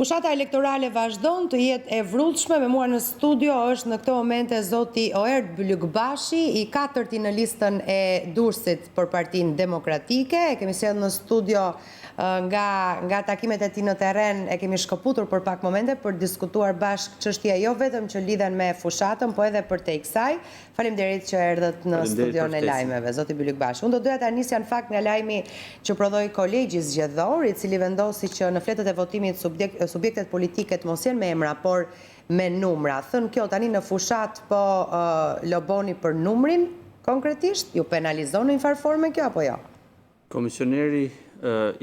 Fushata elektorale vazhdon të jetë e vrullshme. Me mua në studio është në këto momente zoti Oerd Bylykbashi, i katërti në listën e Durrësit për Partinë Demokratike. E kemi sjellë në studio nga takimet e tij në terren, e kemi shkëputur për pak momente për diskutuar bashkë çështje jo vetëm që lidhen me fushatën, po edhe përtej kësaj. Faleminderit që erdhët në studion e lajmeve, zoti Bylykbashi. Unë do doja ta nisja në fakt nga lajmi që prodhoi kolegji zgjedhor, i cili vendosi që në fletët e votimit subjektet politike të mos jenë me emra, por me numra. Thënë kjo tani në fushat po loboni për numrin konkretisht? Ju penalizon në një farë forme kjo apo jo? Komisioneri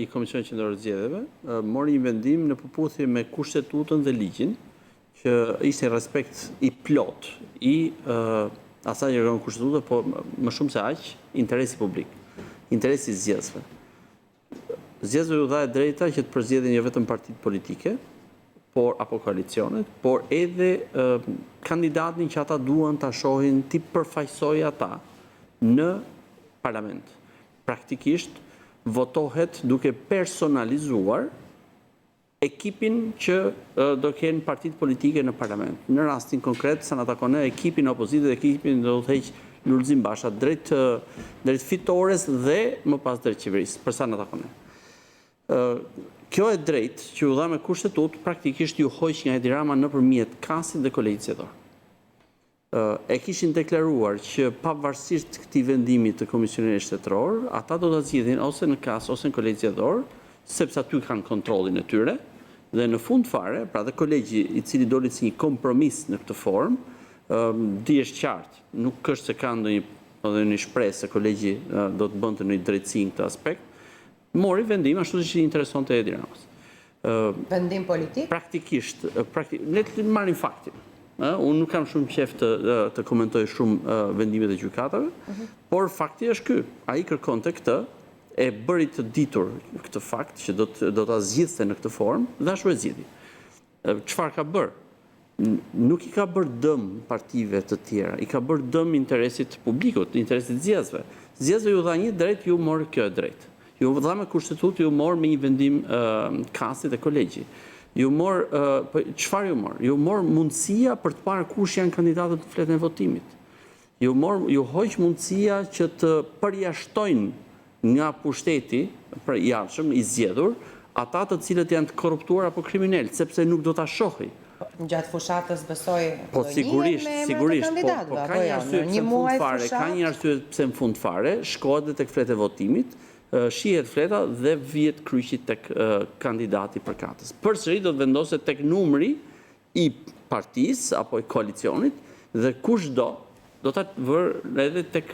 i Komisionit Qendror të Zgjedhjeve mori një vendim në përputhje me Kushtetutën dhe ligjin, që ishte respekt i plot i asaj që kërkon Kushtetuta, po më shumë se aq, interesi publik, interesi i zgjedhësve. Zgjedhësve u dha e drejta që të përzgjedhin jo vetëm partitë politike, apo koalicionet, por edhe kandidatin që ata duan ta shohin ti përfaqësoj ata në parlament. Praktikisht votohet duke personalizuar ekipin që do kenë partitë politike në parlament. Në rastin konkret, sa na takon ekipin opozitës dhe ekipin do të heq Lulzim Basha drejt fitores dhe më pas drejt qeverisë, për sa na takon. Kjo e drejt që u dha me kushtetut, praktikisht ju hoq nga Edi Rama nëpërmjet Kasit dhe Kolegjit Zgjedhor. E kishin deklaruar që pavarësisht këtij vendimi të Komisionit Shtetëror, ata do ta zgjidhin ose në Kas ose në Kolegj Zgjedhor, sepse aty kanë kontrollin e tyre, dhe në fund fare, pra dhe kolegji i cili doli si një kompromis në këtë formë, dihesh qartë, nuk është se ka ndonjë shpresë se kolegji do të bënte në drejtësi në këtë aspekt, mori vendim ashtu siç i interesonte Edi Ramës. Vendim politik? Praktikisht, ne të marrim faktin. Unë nuk kam shumë qejf të komentoj shumë vendimet e gjykatave, por fakti është ky. Ai kërkonte këtë, e bëri të ditur këtë fakt që do ta zgjidhte në këtë formë dhe ashtu e zgjidhi. Çfarë ka bërë? Nuk i ka bërë dëm partive të tjera, i ka bërë dëm interesit publikut, interesit zgjedhësve. Zgjedhësve ju dha një drejt, ju morë kjo e drejtë. Ju dha me kushtetutë, ju morë me një vendim Kasit dhe Kolegji. Çfarë ju morë? Ju morë mundësia për të parë kush janë kandidatët në fletën e votimit. Ju hoq mundësia që të përjashtojnë nga pushteti për jashtëm i zgjedhur ata të cilët janë të korruptuar apo kriminal, sepse nuk do ta shohë. Gjatë fushatës besoj po sigurisht, po ka një arsye ka një arsye pse në fund fare shkohet tek fletë e votimit, shihet fleta dhe vihet kryqi tek kandidati përkatës. Përsëri do të vendoset tek numri i partisë apo i koalicionit dhe kushdo do ta vërë edhe tek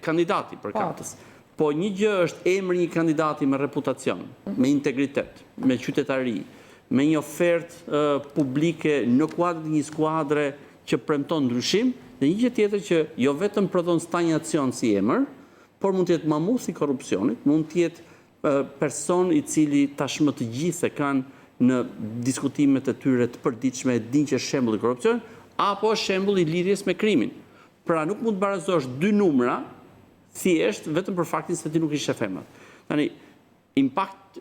kandidati përkatës. Po një gjë është emri një kandidati me reputacion, me integritet, me qytetari, me një ofertë publike në kuadër të një skuadre që premton ndryshim, dhe një gjë tjetër që jo vetëm prodhon stagnacion si emër, por mund të jetë mamuth i korrupsionit, mund të jetë person i cili tashmë të gjithë kanë në diskutimet e tyre të përditshme e dinë që është shembull i korrupsionit, apo shembull i lidhjes me krimin. Pra nuk mund të barazosh dy numra thjesht vetëm për faktin se ti nuk ishe femër. Tani impakti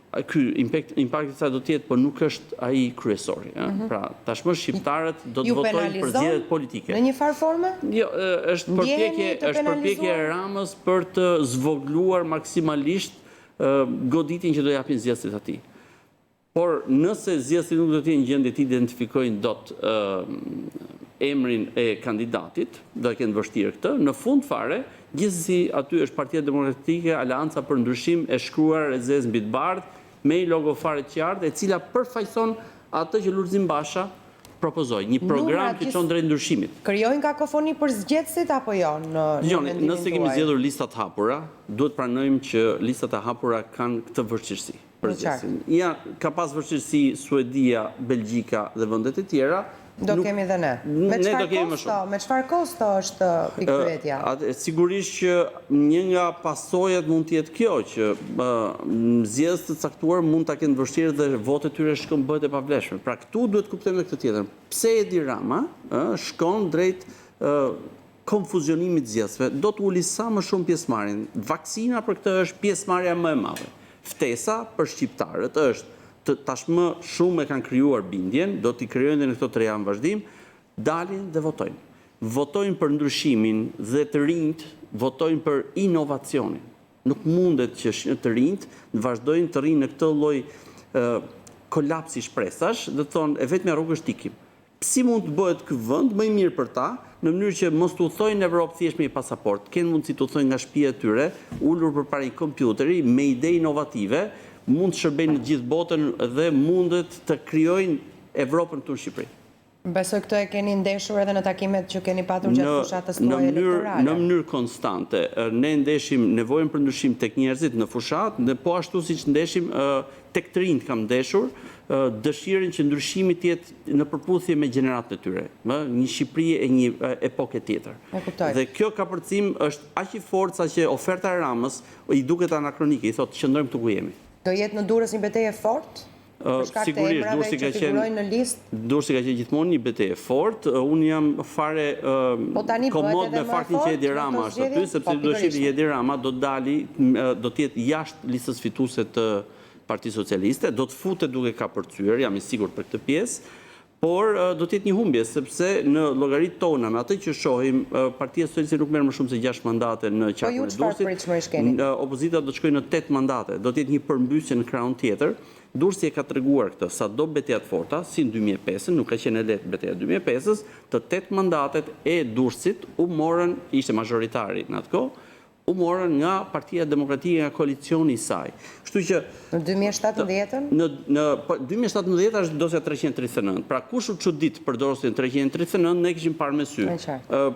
i saj do të jetë, por nuk është ai kryesori. Pra tashmë shqiptarët do të votojnë për zgjedhjet politike. Në një farë forme? Jo, është përpjekje e Ramës për të zvogluar maksimalisht goditin që do japin zgjedhësit atij. Por nëse zgjedhësit nuk do të jenë në gjendje të identifikojnë dot emrin e kandidatit, do të kenë vështirë këtë, në fund fare, gjithsesi aty është Partia Demokratike, Aleanca për Ndryshim e shkruar e zezë mbi të bardhë, me një logo fare të qartë, e cila përfaqëson atë që Lulzim Basha propozoi, një program që çon drejt ndryshimit. Krijojnë kakofoni për zgjedhësit apo jo? Nëse kemi zgjedhur lista të hapura, duhet pranojmë që listat e hapura kanë këtë vështirësi për zgjedhësin. Ja, ka pas vështirësi Suedia, Belgjika dhe vendet e tjera. Do kemi dhe ne. Me çfarë kosto është pikpyetja? Sigurisht që një nga pasojat mund të jetë kjo, që zgjedhës të caktuar mund ta kenë vështirë dhe votet tyre shkon bëhet e pavlefshme. Pra këtu duhet kuptojmë këtë tjetër. Pse Edi Rama shkon drejt konfuzionimit të zgjedhësve, do të uli sa më shumë pjesëmarrjen. Vaksina për këtë është pjesëmarrja më e madhe. Ftesa për shqiptarët është tashmë shumë e kanë krijuar bindjen, do t'i krijojnë në këto 3 javë vazhdim, dalin dhe votojnë. Votojnë për ndryshimin dhe të rinjt votojnë për inovacionin. Nuk mundet që të rinjt vazhdojnë të rinë në këtë lloj kolapsi shpresash, dhe thonë e vetmja rrugë është ikim. Si mund të bëhet ky vend më i mirë për ta, në mënyrë që mos t'u thojnë në Evropë thjesht me një pasaport, kanë mundësi t'u thojnë nga shtëpia e tyre, ulur përpara një kompjuteri me ide inovative, mund të shërbejnë në gjithë botën dhe mundet të krijojnë Evropën këtu në Shqipëri. Besoj këtë e keni ndeshur edhe në takimet që keni patur gjatë fushatës tuaj elektorale. Në mënyrë konstante, ne ndeshim nevojën për ndryshim tek njerëzit në fushat, dhe po ashtu siç ndeshim tek të rinjt kam ndeshur dëshirën që ndryshimi të jetë në përputhje me gjeneratën e tyre, një Shqipëri e një epoke tjetër. Dhe kjo kapërcim është aq i fortë sa që oferta e Ramës i duket anakronike, i thotë qëndrojmë këtu ku jemi. Do jetë në Durrës një betejë fortë? Sigurisht, Durrësi ka qenë gjithmonë një betejë fortë. Unë jam fare komod me faktin që Edi Rama është aty, sepse do shihni Edi Rama do të jetë jashtë listës fituese të Partisë Socialiste, do të futet duke ka përcyer, jam i sigurt për këtë pjesë, por do të jetë një humbje, sepse në llogaritë tona me atë që shohim, Partia Socialiste nuk merr më shumë se 6 mandate në qarkun e Durrësit. Opozita do të shkojë në 8 mandate, do të jetë një përmbysje në krahun tjetër. Durrësi e ka treguar këtë, sa do betejat forta, si në 2005, nuk ka qenë e lehtë betejat 2005-s, të 8 mandatet e Durrësit u morën, ishte mazhoritari në atë kohë, u morën nga Partia Demokratike, nga koalicioni i saj. Kështu që në 2017-ën? Në 2017 është dosja 339. Pra kush u çudit për dosjen 339, ne kishim parë me sy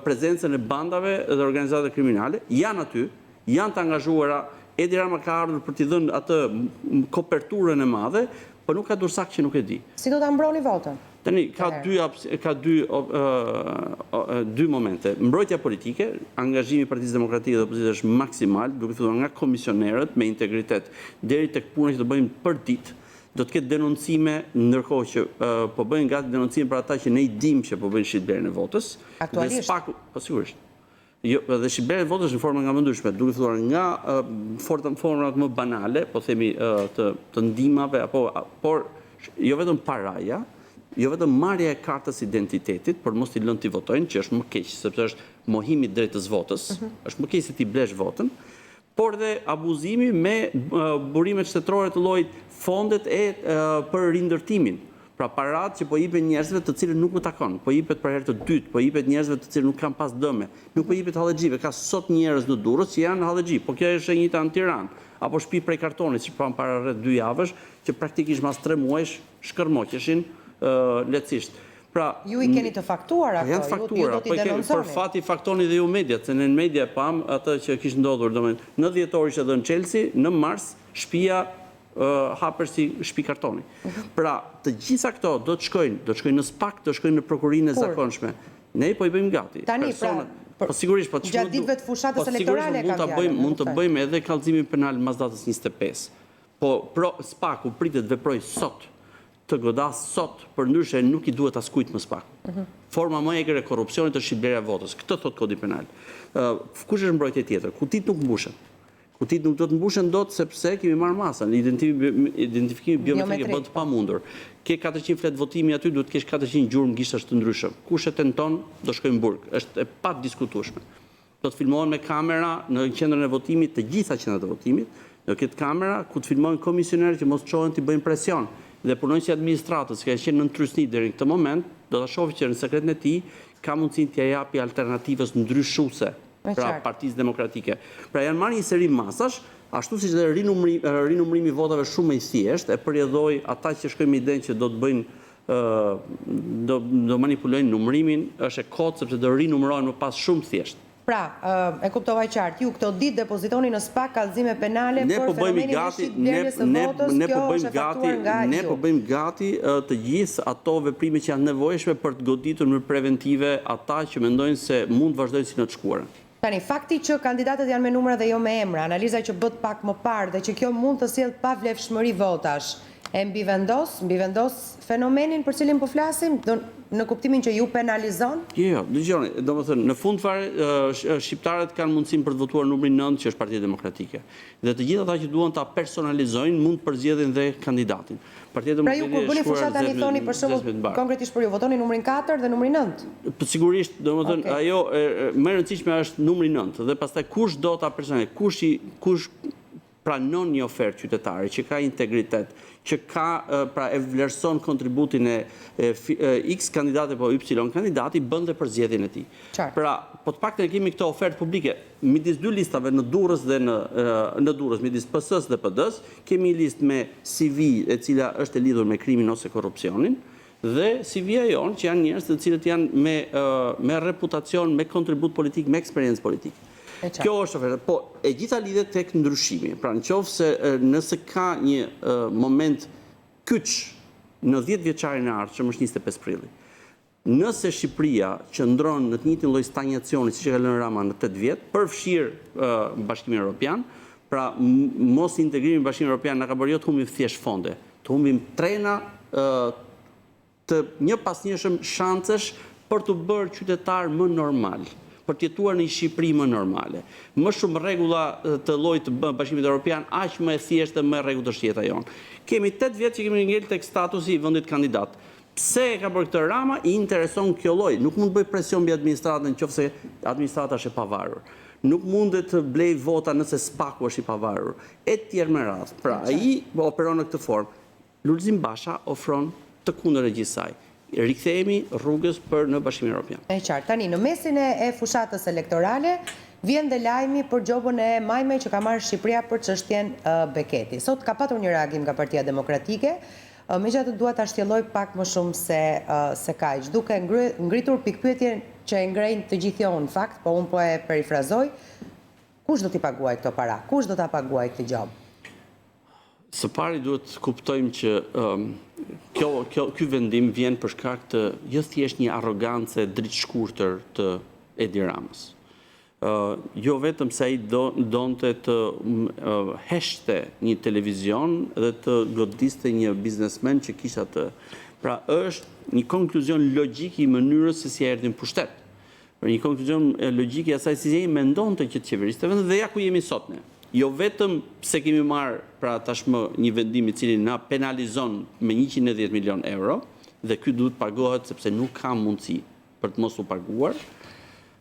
prezencën e bandave dhe organizatave kriminale, janë aty, janë të angazhuara. Edi Rama ka ardhur për t'i dhënë atë koperturën e madhe, por nuk ka dursak që nuk e di. Si do ta mbroni votën? Tani ka dy momente. Mbrojtja politike, angazhimi i Partisë Demokratike dhe opozitës është maksimal, duke filluar nga komisionerët me integritet deri tek puna që do bëjmë për ditë. Do të ketë denoncime, ndërkohë që po bëjnë gati denoncime për ata që ne i dimë që po bëjnë shitblerjen e votës. Aktualisht. Po sigurisht. Jo, dhe shitblerja e votës në forma nga më ndryshme, duke filluar nga format më banale, po themi të ndihmave por jo vetëm paraja, jo vetëm marrja e kartës identitetit, por mos t'i lënë t'i votojnë, që është më keq, sepse është mohimi i drejtës votës, është më keq se ti blesh votën, por dhe abuzimi me burimet shtetërore të llojit fondet për rindërtimin. Pra parat që po jipet njerëzve të cilët nuk më takon, po jipet për herë të dytë, po jipet njerëzve të cilët nuk kanë pas dëme, nuk po jipet halexhive. Ka sot njerëz në Durrës që janë halexhi, po kjo është e njëjta në Tiranë, apo shtëpi prej kartonit, që para rreth 2 javësh, që praktikisht mas 3 muajsh shkërmoqeshin lehtësisht. Pra, ju i keni të faktuar ato, janë faktuara, po për fat i faktoni dhe ju mediat, se në media pam atë që kishte ndodhur, domethënë në dhjetor ishte dhënë Chelsea, në mars shtëpia haper si shtëpi kartoni. Pra, të gjitha këto do të shkojnë në SPAK, do të shkojnë në prokurinë e zakonshme. Ne po i bëjmë gati. Tani, po sigurisht, po gjatë ditëve të fushatës elektorale mund të bëjmë edhe kallëzimin penal mas datës 25. Po SPAK u pritet veproj sot, të godas sot, përndryshe nuk i duhet askujt më SPAK. Forma më e egër e korrupsionit është shitblerja e votës. Këtë thot kodi penal. Kush është mbrojtje tjetër? Kutit nuk mbushen. Kutit nuk do të mbushen dot sepse kemi marrë masën. Identifikimi biometrik bën të pamundur. Ke 400 flet votimi aty, duhet të kesh 400 gjurmë gishtash të ndryshëm. Kush e tenton, do shkojnë në burg. Është e padiskutueshme. Do të filmohen me kamera në qendrën e votimit, të gjitha qendrat e votimit. Do ketë kamera ku të filmojnë komisionerët që mos çohen të bëjnë presion. Dhe punojnë si administratës, që ka qenë në trysni deri në këtë moment, do ta shohë që në sekretin e tij ka mundësinë t'ia japi alternativës ndryshuese. Pra Partisë Demokratike. Pra janë marrë një seri masash, ashtu siç dhe rinumrimi i votave shumë më i thjeshtë, e përjedhoi ata që shkojnë me idenë që do të bëjnë do manipulojnë numrimin, është e kotë sepse do rinumërohen më pas shumë thjesht. Pra, e kuptova qartë, ju këto ditë depozitoni në SPAK kallëzime penale për fenomenin e shitblerjes së votës, kjo është e faktuar nga ju. Ne po bëjmë gati të gjithë ato veprime që janë nevojshme për të goditur në preventive ata që mendojnë se mund të vazhdojnë si në të shkuarën. Tani, fakti që kandidatët janë me numra dhe jo me emra, analiza që bët pak më parë dhe që kjo mund të sjellë pavlefshmëri votash, e mbi vendos fenomenin për cilin po flasim, në kuptimin që ju penalizon? Jo, dëgjoni, domethënë në fund fare shqiptarët kanë mundësinë për të votuar numrin 9, që është Partia Demokratike. Dhe të gjithë ata që duan ta personalizojnë mund të përzgjedhin dhe kandidatin. Partia Pra ju Demokratike kur bëni fushat tani thoni për shembull konkretisht për ju votoni numrin 4 dhe numrin 9. Sigurisht, domethënë ajo më e rëndësishme është numri 9 dhe pastaj kush do ta personalizojë, kush pranon një ofertë qytetare që ka integritet, që ka pra e vlerëson kontributin e X kandidati apo Y kandidati, bën dhe përzgjedhjen e tij. Pra, po të paktën kemi këto ofertë publike midis dy listave në Durrës dhe në Durrës midis PS-s dhe PD-s, kemi një listë me CV e cila është e lidhur me krimin ose korrupsionin dhe CV-ja jonë që janë njerëz të cilët janë me reputacion, me kontribut politik, me eksperiencë politike. Kjo është oferta, po e gjitha lidhet tek ndryshimi. Pra nëse nëse ka një moment kyç në 10 vjeçarin e ardhshëm, është 25 prilli. Nëse Shqipëria qëndron në të njëjtin lloj stagnacioni siç e ka lënë Rama në 8 vjet, përfshirë Bashkimin Evropian, pra mos integrimi në Bashkimin Evropian na ka bërë jo të humbim thjesht fonde, të humbim trena të një pasnjëshëm shancesh për të bërë qytetar më normal, për të jetuar në një Shqipëri më normale. Më shumë rregulla të llojit të Bashkimit Evropian, aq më e thjeshtë dhe më rregull është jeta jonë. Kemi 8 vjet që kemi ngel tek statusi i vendit kandidat. Pse e ka bërë këtë Rama? I intereson kjo lloj. Nuk mund të bëj presion mbi administratën nëse administrata është e pavarur. Nuk mundet të blej vota nëse SPAK-u është i pavarur. E tjerë me radhë. Pra, ai operon në këtë formë. Lulzim Basha ofron të kundër e gjithë saj. Rikthehemi rrugës për në Bashkimin Evropian. E qartë. Tani, në mesin e fushatës elektorale, vjen dhe lajmi për gjobën e majme që ka marrë Shqipëria për çështjen Beketi. Sot ka patur një reagim nga Partia Demokratike, megjithatë dua ta shtjelloj pak më shumë se kaq. Duke ngritur pikpyetjen që e ngrejnë të gjithë jo në fakt, po unë po e perifrazoj, kush do t'i paguaj këto para? Kush do t'a paguaj këtë gjobë? Së pari duhet të kuptojmë që ky vendim vjen për shkak të jo thjesht një arrogancë dritë të Edi Ramës. Jo vetëm se ai donte të heshte një televizion dhe të godiste një biznesmen që kishte atë. Pra është një konkluzion logjik i mënyrës se si erdhi në pushtet. Për një konkluzion logjik i asaj si ai mendonte që të qeveriste vendin dhe ja ku jemi sot ne. Jo vetëm se kemi marrë pra tashmë një vendim i cili na penalizon me 110 milion euro dhe ky duhet pagohet sepse nuk ka mundësi për të mos u paguar.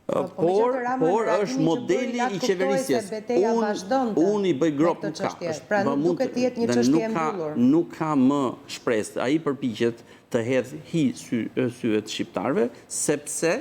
Por është modeli i qeverisjes. Unë i bëj grop nuk ka. Pra nuk duket të jetë një çështje e mbyllur. Nuk ka më shpresë. Ai përpiqet të hedhë hi syet shqiptarëve sepse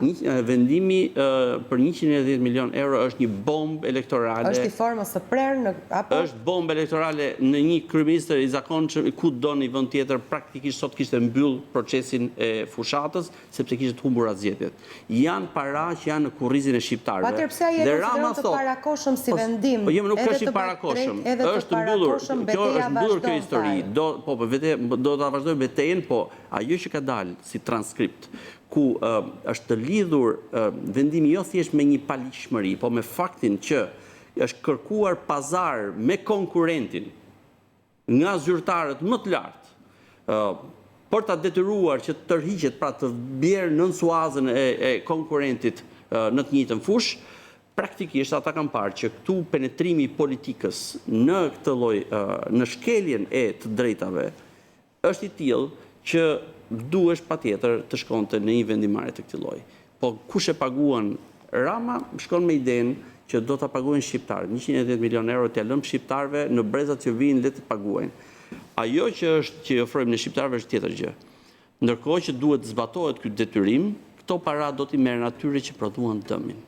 vendimi për 110 milion euro është një bombë elektorale. Është i formës së prerë apo? Është bombë elektorale në një kryeministër i zakonshëm ku do në një vend tjetër, praktikisht sot kishte mbyll procesin e fushatës sepse kishte humbur zgjedhjet. Janë para që janë në kurrizin e shqiptarëve. Patjetër pse ai e konsideron të parakoshëm si vendim? Po nuk është i parakoshëm. Është mbyllur. Kjo është mbyllur kjo histori. Do ta vazhdojmë betejën, po ajo që ka dalë si transkript ku është të lidhur vendimi jo thjesht me një paligjshmëri, po me faktin që është kërkuar pazar me konkurentin nga zyrtarët më të lartë për ta detyruar që të tërhiqet, pra të bjerë nën suazën e konkurentit në të njëjtën fushë, praktikisht ata kanë parë që këtu penetrimi i politikës në këtë lloj në shkeljen e të drejtave është i tillë që duhesh patjetër të shkonte në një vendimarrje të këtij lloji. Po kush e paguan? Rama shkon me idenë që do ta paguajnë shqiptarët. 110 milion euro t'ia lëm shqiptarëve në brezat që vijnë le të paguajnë. Ajo që i ofrojmë në shqiptarëve është tjetër gjë. Ndërkohë që duhet zbatohet ky detyrim, këto para do t'i merren atyre që prodhuan dëmin.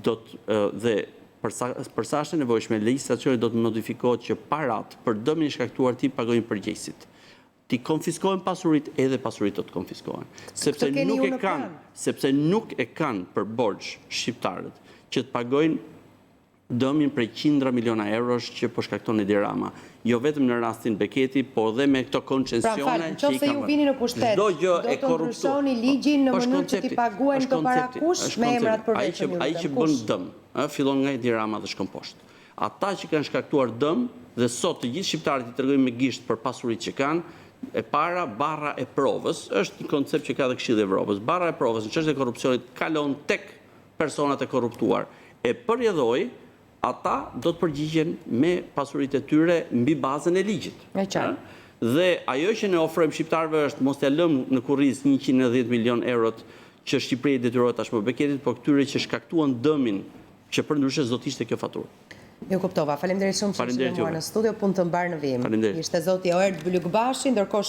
Dhe për sa është e nevojshme, legjislacioni do të modifikohet që parat për dëmin e shkaktuar ti pagojnë përgjegjësit. Ti konfiskohen pasurit edhe pasurit do të konfiskohen. Sepse nuk e kanë për borxh shqiptarët që të pagojnë dëmin prej qindra miliona eurosh që po shkakton Edi Rama. Jo vetëm në rastin Beketi, por dhe me këto koncesione që i nëse ju vini në pushtet, do të ndryshoni ligjin në mënyrë që t'i paguajnë këto para kush me emrat përveçëm. Ai që bën dëm, fillon nga Edi Rama dhe shkon poshtë. Ata që kanë shkaktuar dëm Dhe sot të gjithë shqiptarët i tregojmë me gisht për pasuritë që kanë. E para, barra e provës, është një koncept që ka dhe Këshilli i Evropës. Barra e provës në çështje e korrupsionit kalon tek personat e korruptuar. E përjedhoi, ata do të përgjigjen me pasuritë e tyre mbi bazën e ligjit. E qartë. Dhe ajo që ne ofrojmë shqiptarëve është mos t'ia lëmë në kurriz 110 milion eurot që Shqipëria detyrohet tashmë beketit, por këtyre që shkaktuan dëmin që përndryshe s'do të ishte kjo faturë. Ju kuptova. Faleminderit shumë që ishte me mua në studio, punë të mbar në vim. Faleminderit. Ishte zoti Oert Bylykbashi, ndërkohë